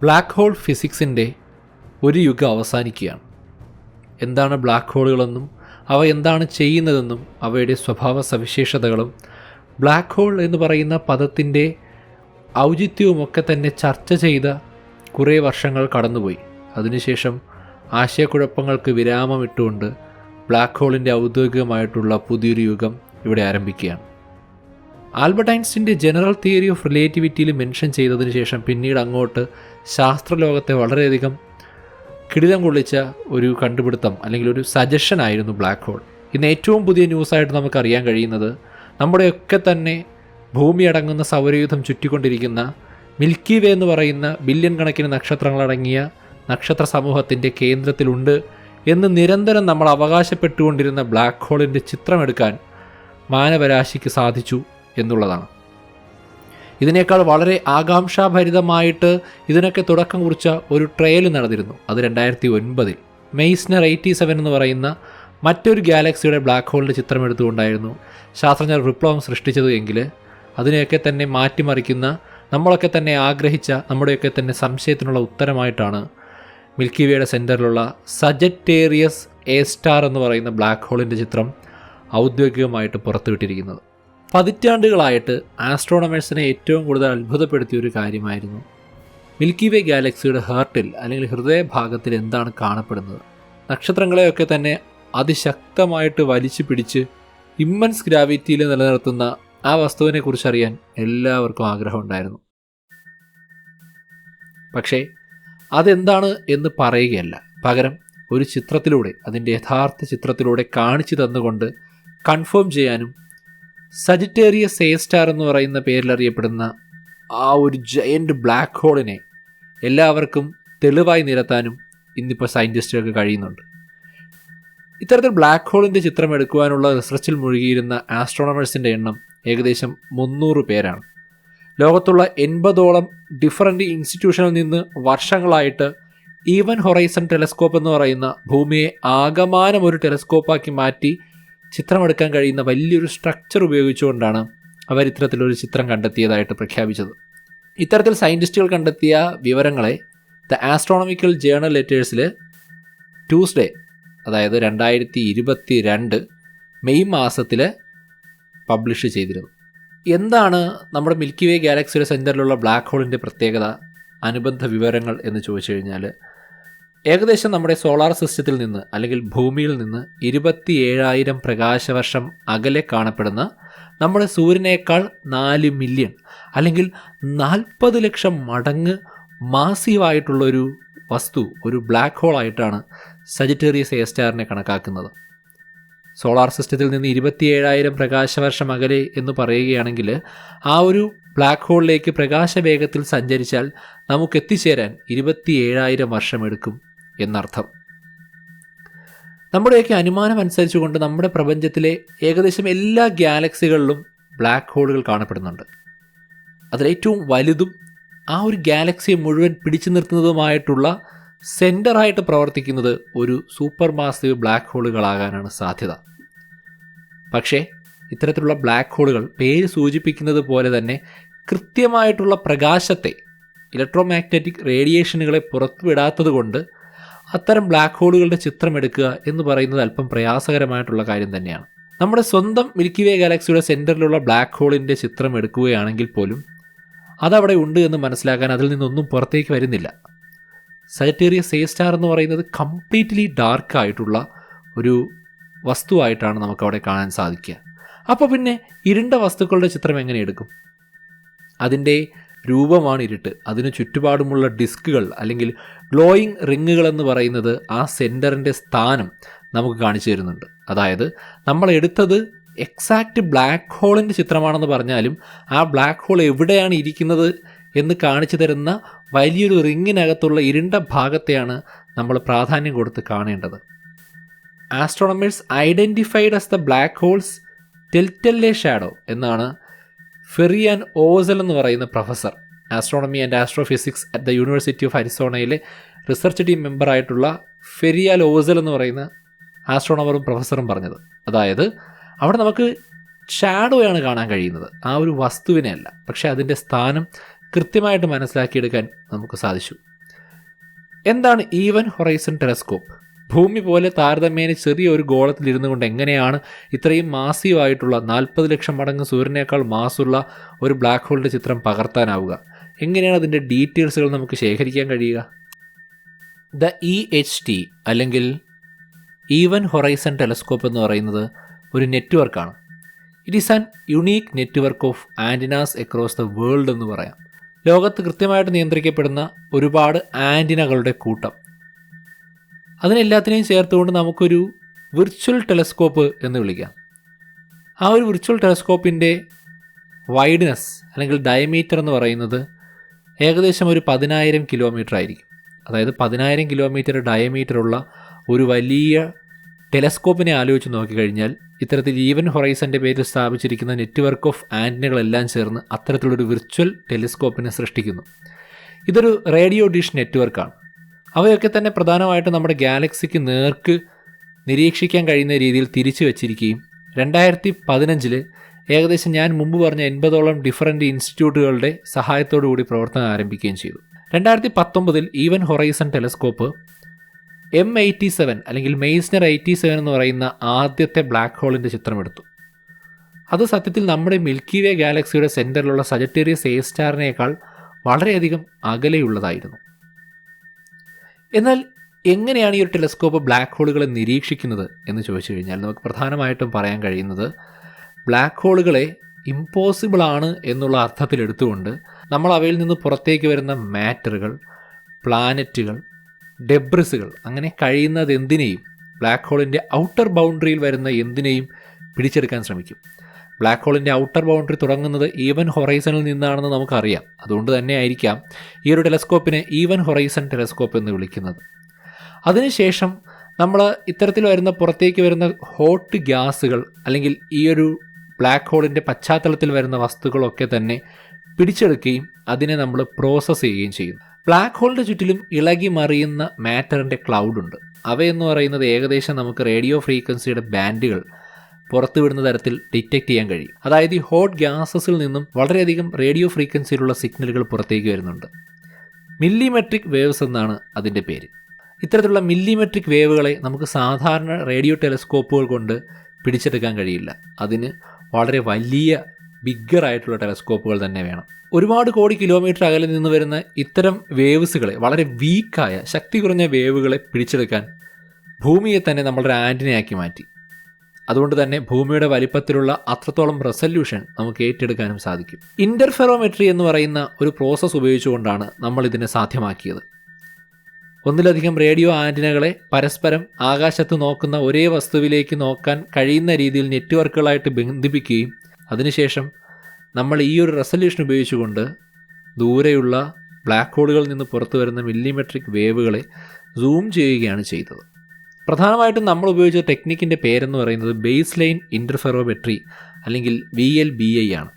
Black hole ഫിസിക്സിൻ്റെ ഒരു യുഗം അവസാനിക്കുകയാണ്. എന്താണ് ബ്ലാക്ക് ഹോളുകളെന്നും അവ എന്താണ് ചെയ്യുന്നതെന്നും അവയുടെ സ്വഭാവ സവിശേഷതകളും ബ്ലാക്ക് ഹോൾ എന്ന് പറയുന്ന പദത്തിൻ്റെ ഔചിത്യവുമൊക്കെ തന്നെ ചർച്ച ചെയ്ത കുറേ വർഷങ്ങൾ കടന്നുപോയി. അതിനുശേഷം ആശയക്കുഴപ്പങ്ങൾക്ക് വിരാമമിട്ടുകൊണ്ട് ബ്ലാക്ക് ഹോളിൻ്റെ ഔദ്യോഗികമായിട്ടുള്ള പുതിയൊരു യുഗം ഇവിടെ ആരംഭിക്കുകയാണ്. ആൽബർട്ട് ഐൻസ്റ്റീൻ്റെ ജനറൽ തിയറി ഓഫ് റിലേറ്റിവിറ്റിയിൽ മെൻഷൻ ചെയ്തതിന് ശേഷം പിന്നീട് അങ്ങോട്ട് ശാസ്ത്രലോകത്തെ വളരെയധികം കിടിലം കൊള്ളിച്ച ഒരു കണ്ടുപിടുത്തം അല്ലെങ്കിൽ ഒരു സജഷനായിരുന്നു ബ്ലാക്ക് ഹോൾ. ഇന്ന് ഏറ്റവും പുതിയ ന്യൂസായിട്ട് നമുക്കറിയാൻ കഴിയുന്നത് നമ്മുടെയൊക്കെ തന്നെ ഭൂമി അടങ്ങുന്ന സൗരയൂഥം ചുറ്റിക്കൊണ്ടിരിക്കുന്ന മിൽക്കി വേ എന്ന് പറയുന്ന ബില്യൺ കണക്കിന് നക്ഷത്രങ്ങളടങ്ങിയ നക്ഷത്ര സമൂഹത്തിൻ്റെ കേന്ദ്രത്തിലുണ്ട് എന്ന് നിരന്തരം നമ്മൾ അവകാശപ്പെട്ടുകൊണ്ടിരുന്ന ബ്ലാക്ക് ഹോളിൻ്റെ ചിത്രമെടുക്കാൻ മാനവരാശിക്ക് സാധിച്ചു എന്നുള്ളതാണ്. ഇതിനേക്കാൾ വളരെ ആകാംക്ഷാഭരിതമായിട്ട് ഇതിനൊക്കെ തുടക്കം കുറിച്ച ഒരു ട്രയൽ നടന്നിരുന്നു. അത് 2009 മെയ്സ്നർ 87 എന്ന് പറയുന്ന മറ്റൊരു ഗാലക്സിയുടെ ബ്ലാക്ക് ഹോളിൻ്റെ ചിത്രമെടുത്തുകൊണ്ടായിരുന്നു ശാസ്ത്രജ്ഞർ വിപ്ലവം സൃഷ്ടിച്ചത് എങ്കിൽ അതിനെയൊക്കെ തന്നെ മാറ്റിമറിക്കുന്ന, നമ്മളൊക്കെ തന്നെ ആഗ്രഹിച്ച, നമ്മുടെയൊക്കെ തന്നെ സംശയത്തിനുള്ള ഉത്തരമായിട്ടാണ് മിൽക്കി വേയുടെ സെൻറ്ററിലുള്ള സജറ്റേറിയസ് എ സ്റ്റാർ എന്ന് പറയുന്ന ബ്ലാക്ക് ഹോളിൻ്റെ ചിത്രം ഔദ്യോഗികമായിട്ട് പുറത്തുവിട്ടിരിക്കുന്നത്. പതിറ്റാണ്ടുകളായിട്ട് ആസ്ട്രോണമേഴ്സിനെ ഏറ്റവും കൂടുതൽ അത്ഭുതപ്പെടുത്തിയ ഒരു കാര്യമായിരുന്നു മിൽക്കി വേ ഗാലക്സിയുടെ ഹാർട്ടിൽ അല്ലെങ്കിൽ ഹൃദയഭാഗത്തിൽ എന്താണ് കാണപ്പെടുന്നത്. നക്ഷത്രങ്ങളെയൊക്കെ തന്നെ അതിശക്തമായിട്ട് വലിച്ചു പിടിച്ച് ഇമ്മൻസ് ഗ്രാവിറ്റിയിൽ നിലനിർത്തുന്ന ആ വസ്തുവിനെക്കുറിച്ച് അറിയാൻ എല്ലാവർക്കും ആഗ്രഹമുണ്ടായിരുന്നു. പക്ഷേ അതെന്താണ് എന്ന് പറയുകയല്ല, പകരം ഒരു ചിത്രത്തിലൂടെ, അതിൻ്റെ യഥാർത്ഥ ചിത്രത്തിലൂടെ കാണിച്ചു തന്നുകൊണ്ട് കൺഫേം ചെയ്യാനും സജിറ്റേറിയസ് എ സ്റ്റാർ എന്ന് പറയുന്ന പേരിലറിയപ്പെടുന്ന ആ ഒരു ജയൻറ്റ് ബ്ലാക്ക് ഹോളിനെ എല്ലാവർക്കും തെളിവായി നിരത്താനും ഇന്നിപ്പോൾ സയൻറ്റിസ്റ്റുകൾക്ക് കഴിയുന്നുണ്ട്. ഇത്തരത്തിൽ ബ്ലാക്ക് ഹോളിൻ്റെ ചിത്രം എടുക്കുവാനുള്ള റിസർച്ചിൽ മുഴുകിയിരുന്ന ആസ്ട്രോണമേഴ്സിൻ്റെ എണ്ണം ഏകദേശം 300 പേരാണ്. ലോകത്തുള്ള 80ഓളം ഡിഫറൻറ്റ് ഇൻസ്റ്റിറ്റ്യൂഷനിൽ നിന്ന് വർഷങ്ങളായിട്ട് ഈവൻ ഹൊറൈസൺ ടെലസ്കോപ്പ് എന്ന് പറയുന്ന ഭൂമിയെ ആകമാനം ഒരു ടെലസ്കോപ്പാക്കി മാറ്റി ചിത്രമെടുക്കാൻ കഴിയുന്ന വലിയൊരു സ്ട്രക്ചർ ഉപയോഗിച്ചുകൊണ്ടാണ് അവർ ഇത്തരത്തിലൊരു ചിത്രം കണ്ടെത്തിയതായിട്ട് പ്രഖ്യാപിച്ചത്. ഇത്തരത്തിൽ സയൻറ്റിസ്റ്റുകൾ കണ്ടെത്തിയ വിവരങ്ങളെ ദ ആസ്ട്രോണമിക്കൽ ജേർണൽ ലെറ്റേഴ്സിൽ ട്യൂസ്ഡേ, അതായത് 2022 മെയ് മാസത്തിൽ പബ്ലിഷ് ചെയ്തിരുന്നു. എന്താണ് നമ്മുടെ മിൽക്കി വേ ഗാലക്സിയുടെ സെൻറ്ററിലുള്ള ബ്ലാക്ക് ഹോളിൻ്റെ പ്രത്യേകത, അനുബന്ധ വിവരങ്ങൾ എന്ന് ചോദിച്ചു കഴിഞ്ഞാൽ, ഏകദേശം നമ്മുടെ സോളാർ സിസ്റ്റത്തിൽ നിന്ന് അല്ലെങ്കിൽ ഭൂമിയിൽ നിന്ന് 27,000 പ്രകാശവർഷം അകലെ കാണപ്പെടുന്ന നമ്മുടെ സൂര്യനേക്കാൾ 4 മില്യൺ അല്ലെങ്കിൽ 40 ലക്ഷം മടങ്ങ് മാസീവായിട്ടുള്ളൊരു വസ്തു, ഒരു ബ്ലാക്ക് ഹോൾ ആയിട്ടാണ് സജിറ്റേറിയസ് എ സ്റ്റാറിനെ കണക്കാക്കുന്നത്. സോളാർ സിസ്റ്റത്തിൽ നിന്ന് 27,000 പ്രകാശവർഷം അകലെ എന്ന് പറയുകയാണെങ്കിൽ ആ ഒരു ബ്ലാക്ക് ഹോളിലേക്ക് പ്രകാശവേഗത്തിൽ സഞ്ചരിച്ചാൽ നമുക്ക് എത്തിച്ചേരാൻ 27,000 വർഷമെടുക്കും എന്നർത്ഥം. നമ്മുടെയൊക്കെ അനുമാനം അനുസരിച്ചുകൊണ്ട് നമ്മുടെ പ്രപഞ്ചത്തിലെ ഏകദേശം എല്ലാ ഗാലക്സികളിലും ബ്ലാക്ക് ഹോളുകൾ കാണപ്പെടുന്നുണ്ട്. അതിലേറ്റവും വലുതും ആ ഒരു ഗാലക്സിയെ മുഴുവൻ പിടിച്ചു നിർത്തുന്നതുമായിട്ടുള്ള സെൻറ്ററായിട്ട് പ്രവർത്തിക്കുന്നത് ഒരു സൂപ്പർ മാസീവ് ബ്ലാക്ക് ഹോളുകളാകാനാണ് സാധ്യത. പക്ഷേ ഇത്തരത്തിലുള്ള ബ്ലാക്ക് ഹോളുകൾ പേര് സൂചിപ്പിക്കുന്നത് പോലെ തന്നെ കൃത്യമായിട്ടുള്ള പ്രകാശത്തെ, ഇലക്ട്രോമാഗ്നറ്റിക് റേഡിയേഷനുകളെ പുറത്തുവിടാത്തത് കൊണ്ട് അത്തരം ബ്ലാക്ക് ഹോളുകളുടെ ചിത്രമെടുക്കുക എന്ന് പറയുന്നത് അല്പം പ്രയാസകരമായിട്ടുള്ള കാര്യം തന്നെയാണ്. നമ്മുടെ സ്വന്തം മിൽക്കി വേ ഗാലക്സിയുടെ സെൻറ്ററിലുള്ള ബ്ലാക്ക് ഹോളിൻ്റെ ചിത്രം എടുക്കുകയാണെങ്കിൽ പോലും അതവിടെ ഉണ്ട് എന്ന് മനസ്സിലാക്കാൻ അതിൽ നിന്നൊന്നും പുറത്തേക്ക് വരുന്നില്ല. സജിറ്റേറിയസ് എ സ്റ്റാർ എന്ന് പറയുന്നത് കംപ്ലീറ്റ്ലി ഡാർക്കായിട്ടുള്ള ഒരു വസ്തുവായിട്ടാണ് നമുക്കവിടെ കാണാൻ സാധിക്കുക. അപ്പോൾ പിന്നെ ഇരുണ്ട വസ്തുക്കളുടെ ചിത്രം എങ്ങനെ എടുക്കും? അതിൻ്റെ രൂപമാണ് ഇരുട്ട്. അതിന് ചുറ്റുപാടുമുള്ള ഡിസ്കുകൾ അല്ലെങ്കിൽ ഗ്ലോയിങ് റിങ്ങുകൾ എന്ന് പറയുന്നത് ആ സെൻറ്ററിൻ്റെ സ്ഥാനം നമുക്ക് കാണിച്ചു തരുന്നുണ്ട്. അതായത് നമ്മൾ എടുത്തത് എക്സാക്റ്റ് ബ്ലാക്ക് ഹോളിൻ്റെ ചിത്രമാണെന്ന് പറഞ്ഞാലും ആ ബ്ലാക്ക് ഹോൾ എവിടെയാണ് ഇരിക്കുന്നത് എന്ന് കാണിച്ചു തരുന്ന വലിയൊരു റിങ്ങിനകത്തുള്ള ഇരുണ്ട ഭാഗത്തെയാണ് നമ്മൾ പ്രാധാന്യം കൊടുത്ത് കാണേണ്ടത്. Astronomers identified as the black holes telltale shadow എന്നാണ് ഫെറിയാൻ ഓസൽ എന്ന് പറയുന്ന professor, astronomy and astrophysics at the university of അരിസോണയിലെ റിസർച്ച് ടീം മെമ്പറായിട്ടുള്ള ഫെറിയാൽ ഓസൽ എന്ന് പറയുന്ന ആസ്ട്രോണമറും പ്രൊഫസറും പറഞ്ഞത്. അതായത് അവിടെ നമുക്ക് ഷാഡോയാണ് കാണാൻ കഴിയുന്നത്, ആ ഒരു വസ്തുവിനെ അല്ല. പക്ഷേ അതിൻ്റെ സ്ഥാനം കൃത്യമായിട്ട് മനസ്സിലാക്കിയെടുക്കാൻ നമുക്ക് സാധിച്ചു. എന്താണ് ഈവൻ ഹൊറൈസൺ ടെലസ്കോപ്പ്? ഭൂമി പോലെ താരതമ്യേന ചെറിയ ഒരു ഗോളത്തിലിരുന്നു കൊണ്ട് എങ്ങനെയാണ് ഇത്രയും മാസീവായിട്ടുള്ള 40 ലക്ഷം മടങ്ങ് സൂര്യനേക്കാൾ മാസുള്ള ഒരു ബ്ലാക്ക് ഹോളിൻ്റെ ചിത്രം പകർത്താനാവുക? എങ്ങനെയാണ് അതിൻ്റെ ഡീറ്റെയിൽസുകൾ നമുക്ക് ശേഖരിക്കാൻ കഴിയുക? ദ EHT അല്ലെങ്കിൽ ഈവൻ ഹൊറൈസൺ ടെലസ്കോപ്പ് എന്ന് പറയുന്നത് ഒരു നെറ്റ്വർക്കാണ്. It is an unique network of antennas across the world എന്ന് പറയാം. ലോകത്ത് കൃത്യമായിട്ട് നിയന്ത്രിക്കപ്പെടുന്ന ഒരുപാട് ആൻറ്റിനകളുടെ കൂട്ടം. അതിനെല്ലാത്തിനെയും ചേർത്തുകൊണ്ട് നമുക്കൊരു വിർച്വൽ ടെലസ്കോപ്പ് എന്ന് വിളിക്കാം. ആ ഒരു വിർച്വൽ ടെലസ്കോപ്പിൻ്റെ വൈഡ്നെസ് അല്ലെങ്കിൽ ഡയമീറ്റർ എന്ന് പറയുന്നത് ഏകദേശം ഒരു 10,000 കിലോമീറ്റർ ആയിരിക്കും. അതായത് 10,000 കിലോമീറ്റർ ഡയമീറ്ററുള്ള ഒരു വലിയ ടെലസ്കോപ്പിനെ ആലോചിച്ച് നോക്കിക്കഴിഞ്ഞാൽ ഇത്തരത്തിൽ ഈവൻ ഹൊറൈസൻ്റെ പേരിൽ സ്ഥാപിച്ചിരിക്കുന്ന നെറ്റ്വർക്ക് ഓഫ് ആൻറ്റിനകളെല്ലാം ചേർന്ന് അത്തരത്തിലൊരു വിർച്വൽ ടെലിസ്കോപ്പിനെ സൃഷ്ടിക്കുന്നു. ഇതൊരു റേഡിയോ ഡിഷ് നെറ്റ്വർക്കാണ്. അവയൊക്കെ തന്നെ പ്രധാനമായിട്ടും നമ്മുടെ ഗാലക്സിക്ക് നേർക്ക് നിരീക്ഷിക്കാൻ കഴിയുന്ന രീതിയിൽ തിരിച്ചു വച്ചിരിക്കുകയും 2015 ഏകദേശം ഞാൻ മുമ്പ് പറഞ്ഞ 80ഓളം ഡിഫറൻറ്റ് ഇൻസ്റ്റിറ്റ്യൂട്ടുകളുടെ സഹായത്തോടു കൂടി പ്രവർത്തനം ആരംഭിക്കുകയും ചെയ്തു. 2019 ഈവൻ ഹൊറൈസൺ ടെലസ്കോപ്പ് M87 അല്ലെങ്കിൽ മെയ്സ്നർ 87 എന്ന് പറയുന്ന ആദ്യത്തെ ബ്ലാക്ക് ഹോളിൻ്റെ ചിത്രമെടുത്തു. അത് സത്യത്തിൽ നമ്മുടെ മിൽക്കി വേ ഗാലക്സിയുടെ സെൻറ്ററിലുള്ള സജറ്റേറിയസ് എ സ്റ്റാറിനേക്കാൾ വളരെയധികം അകലെയുള്ളതായിരുന്നു. എന്നാൽ എങ്ങനെയാണ് ഈ ഒരു ടെലസ്കോപ്പ് ബ്ലാക്ക് ഹോളുകളെ നിരീക്ഷിക്കുന്നത് എന്ന് ചോദിച്ചു കഴിഞ്ഞാൽ നമുക്ക് പ്രധാനമായിട്ടും പറയാൻ കഴിയുന്നത് ബ്ലാക്ക് ഹോളുകളെ ഇമ്പോസിബിൾ ആണ് എന്നുള്ള അർത്ഥത്തിലെടുത്തുകൊണ്ട് നമ്മൾ അവയിൽ നിന്ന് പുറത്തേക്ക് വരുന്ന മാറ്ററുകൾ, പ്ലാനറ്റുകൾ, ഡെബ്രിസുകൾ, അങ്ങനെ കഴിയുന്നത് എന്തിനേയും ബ്ലാക്ക് ഹോളിൻ്റെ ഔട്ടർ ബൗണ്ടറിയിൽ വരുന്ന എന്തിനേയും പിടിച്ചെടുക്കാൻ ശ്രമിക്കും. ബ്ലാക്ക് ഹോളിൻ്റെ ഔട്ടർ ബൗണ്ടറി തുടങ്ങുന്നത് ഈവൻ ഹൊറൈസണിൽ നിന്നാണെന്ന് നമുക്കറിയാം. അതുകൊണ്ട് തന്നെ ആയിരിക്കാം ഈ ഒരു ടെലസ്കോപ്പിനെ ഈവൻ ഹൊറൈസൺ ടെലസ്കോപ്പ് എന്ന് വിളിക്കുന്നത്. അതിനുശേഷം നമ്മൾ ഇത്തരത്തിൽ വരുന്ന പുറത്തേക്ക് വരുന്ന ഹോട്ട് ഗ്യാസുകൾ അല്ലെങ്കിൽ ഈ ഒരു ബ്ലാക്ക് ഹോളിൻ്റെ പശ്ചാത്തലത്തിൽ വരുന്ന വസ്തുക്കളൊക്കെ തന്നെ പിടിച്ചെടുക്കുകയും അതിനെ നമ്മൾ പ്രോസസ്സ് ചെയ്യുകയും ചെയ്യും. ബ്ലാക്ക് ഹോളിൻ്റെ ചുറ്റിലും ഇളകി മറിയുന്ന മാറ്ററിൻ്റെ ക്ലൗഡുണ്ട്. അവയെന്ന് പറയുന്നത് ഏകദേശം നമുക്ക് റേഡിയോ ഫ്രീക്വൻസിയുടെ ബാൻഡുകൾ പുറത്തുവിടുന്ന തരത്തിൽ ഡിറ്റക്റ്റ് ചെയ്യാൻ കഴിയും. അതായത് ഈ ഹോട്ട് ഗ്യാസസിൽ നിന്നും വളരെയധികം റേഡിയോ ഫ്രീക്വൻസിയിലുള്ള സിഗ്നലുകൾ പുറത്തേക്ക് വരുന്നുണ്ട്. മില്ലിമെട്രിക് വേവ്സ് എന്നാണ് അതിൻ്റെ പേര്. ഇത്തരത്തിലുള്ള മില്ലിമെട്രിക് വേവുകളെ നമുക്ക് സാധാരണ റേഡിയോ ടെലസ്കോപ്പുകൾ കൊണ്ട് പിടിച്ചെടുക്കാൻ കഴിയില്ല. അതിന് വളരെ വലിയ ബിഗ്ഗറായിട്ടുള്ള ടെലസ്കോപ്പുകൾ തന്നെ വേണം. ഒരുപാട് കോടി കിലോമീറ്റർ അകലെ നിന്ന് വരുന്ന ഇത്തരം വേവ്സുകളെ, വളരെ വീക്കായ ശക്തി കുറഞ്ഞ വേവുകളെ പിടിച്ചെടുക്കാൻ ഭൂമിയെ തന്നെ നമ്മളൊരു ആൻറ്റിനയാക്കി മാറ്റി. അതുകൊണ്ട് തന്നെ ഭൂമിയുടെ വലിപ്പത്തിലുള്ള അത്രത്തോളം റെസല്യൂഷൻ നമുക്ക് ഏറ്റെടുക്കാനും സാധിക്കും. ഇൻ്റർഫെറോമെട്രി എന്ന് പറയുന്ന ഒരു പ്രോസസ്സ് ഉപയോഗിച്ചുകൊണ്ടാണ് നമ്മൾ ഇതിനെ സാധ്യമാക്കിയത്. ഒന്നിലധികം റേഡിയോ ആൻറ്റിനകളെ പരസ്പരം ആകാശത്ത് നോക്കുന്ന ഒരേ വസ്തുവിലേക്ക് നോക്കാൻ കഴിയുന്ന രീതിയിൽ നെറ്റ്വർക്കുകളായിട്ട് ബന്ധിപ്പിക്കുകയും അതിനുശേഷം നമ്മൾ ഈ ഒരു റെസല്യൂഷൻ ഉപയോഗിച്ചുകൊണ്ട് ദൂരെയുള്ള ബ്ലാക്ക് ഹോളുകളിൽ നിന്ന് പുറത്തു വരുന്ന മില്ലിമെട്രിക് വേവുകളെ സൂം ചെയ്യുകയാണ് ചെയ്തത്. പ്രധാനമായിട്ടും നമ്മൾ ഉപയോഗിച്ച ടെക്നിക്കിൻ്റെ പേരെന്ന് പറയുന്നത് ബേസ് ലൈൻ ഇൻ്റർഫെറോമെട്രി അല്ലെങ്കിൽ VLBI ആണ്.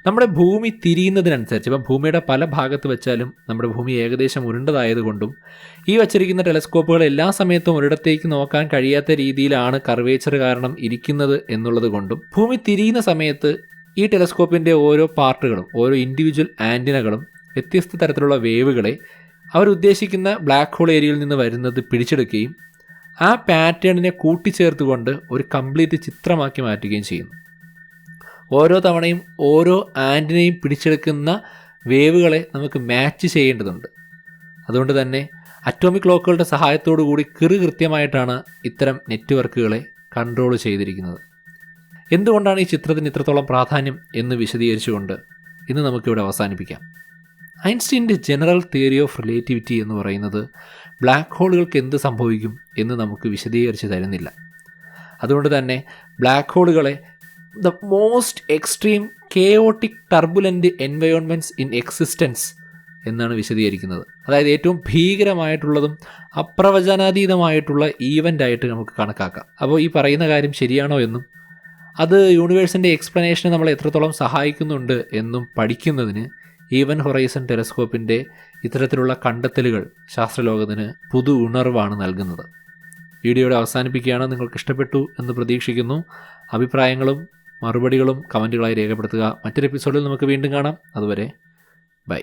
നമ്മുടെ ഭൂമി തിരിയുന്നതിനനുസരിച്ച്, ഇപ്പം ഭൂമിയുടെ പല ഭാഗത്ത് വെച്ചാലും നമ്മുടെ ഭൂമി ഏകദേശം ഉരുണ്ടതായതുകൊണ്ടും ഈ വച്ചിരിക്കുന്ന ടെലസ്കോപ്പുകൾ എല്ലാ സമയത്തും ഒരിടത്തേക്ക് നോക്കാൻ കഴിയാത്ത രീതിയിലാണ് കർവേച്ചർ കാരണം ഇരിക്കുന്നത് എന്നുള്ളത് കൊണ്ടും ഭൂമി തിരിയുന്ന സമയത്ത് ഈ ടെലസ്കോപ്പിൻ്റെ ഓരോ പാർട്ടുകളും, ഓരോ ഇൻഡിവിജ്വൽ ആൻറ്റിനകളും വ്യത്യസ്ത തരത്തിലുള്ള വേവുകളെ അവരുദ്ദേശിക്കുന്ന ബ്ലാക്ക് ഹോൾ ഏരിയയിൽ നിന്ന് വരുന്നത് പിടിച്ചെടുക്കുകയും ആ പാറ്റേണിനെ കൂട്ടിച്ചേർത്തുകൊണ്ട് ഒരു കംപ്ലീറ്റ് ചിത്രമാക്കി മാറ്റുകയും ചെയ്യുന്നു. ഓരോ തവണയും ഓരോ ആൻറ്റിനയും പിടിച്ചെടുക്കുന്ന വേവുകളെ നമുക്ക് മാച്ച് ചെയ്യേണ്ടതുണ്ട്. അതുകൊണ്ട് തന്നെ അറ്റോമിക് ക്ലോക്കുകളുടെ സഹായത്തോടു കൂടി കൃത്യമായിട്ടാണ് ഇത്തരം നെറ്റ്വർക്കുകളെ കൺട്രോൾ ചെയ്തിരിക്കുന്നത്. എന്തുകൊണ്ടാണ് ഈ ചിത്രത്തിന് ഇത്രത്തോളം പ്രാധാന്യം എന്ന് വിശദീകരിച്ചുകൊണ്ട് ഇന്ന് നമുക്കിവിടെ അവസാനിപ്പിക്കാം. ഐൻസ്റ്റീൻ്റെ ജനറൽ തിയറി ഓഫ് റിലേറ്റിവിറ്റി എന്ന് പറയുന്നത് ബ്ലാക്ക് ഹോളുകൾക്ക് എന്ത് സംഭവിക്കും എന്ന് നമുക്ക് വിശദീകരിച്ച് തരുന്നില്ല. അതുകൊണ്ട് തന്നെ ബ്ലാക്ക് ഹോളുകളെ the most extreme chaotic turbulent environments in existence എന്നാണ് വിശദീകരിക്കുന്നത്. അതായത് ഏറ്റവും ഭീകരമായിട്ടുള്ളതും അപ്രവചനാതീതമായിട്ടുള്ള ഈവൻ്റായിട്ട് നമുക്ക് കണക്കാക്കാം. അപ്പോൾ ഈ പറയുന്ന കാര്യം ശരിയാണോ എന്നും അത് യൂണിവേഴ്സിൻ്റെ എക്സ്പ്ലനേഷനെ നമ്മളെ എത്രത്തോളം സഹായിക്കുന്നുണ്ട് എന്നും പഠിക്കുന്നതിന് ഈവൻ ഹൊറൈസൺ ടെലസ്കോപ്പിൻ്റെ ഇത്തരത്തിലുള്ള കണ്ടെത്തലുകൾ ശാസ്ത്രലോകത്തിന് പുതു ഉണർവാണ് നൽകുന്നത്. വീഡിയോയുടെ അവസാനിപ്പിക്കുകയാണ്. നിങ്ങൾക്ക് ഇഷ്ടപ്പെട്ടു എന്ന് പ്രതീക്ഷിക്കുന്നു. അഭിപ്രായങ്ങളും മറുപടികളും കമൻറ്റുകളായി രേഖപ്പെടുത്തുക. മറ്റൊരു എപ്പിസോഡിൽ നമുക്ക് വീണ്ടും കാണാം. അതുവരെ ബൈ.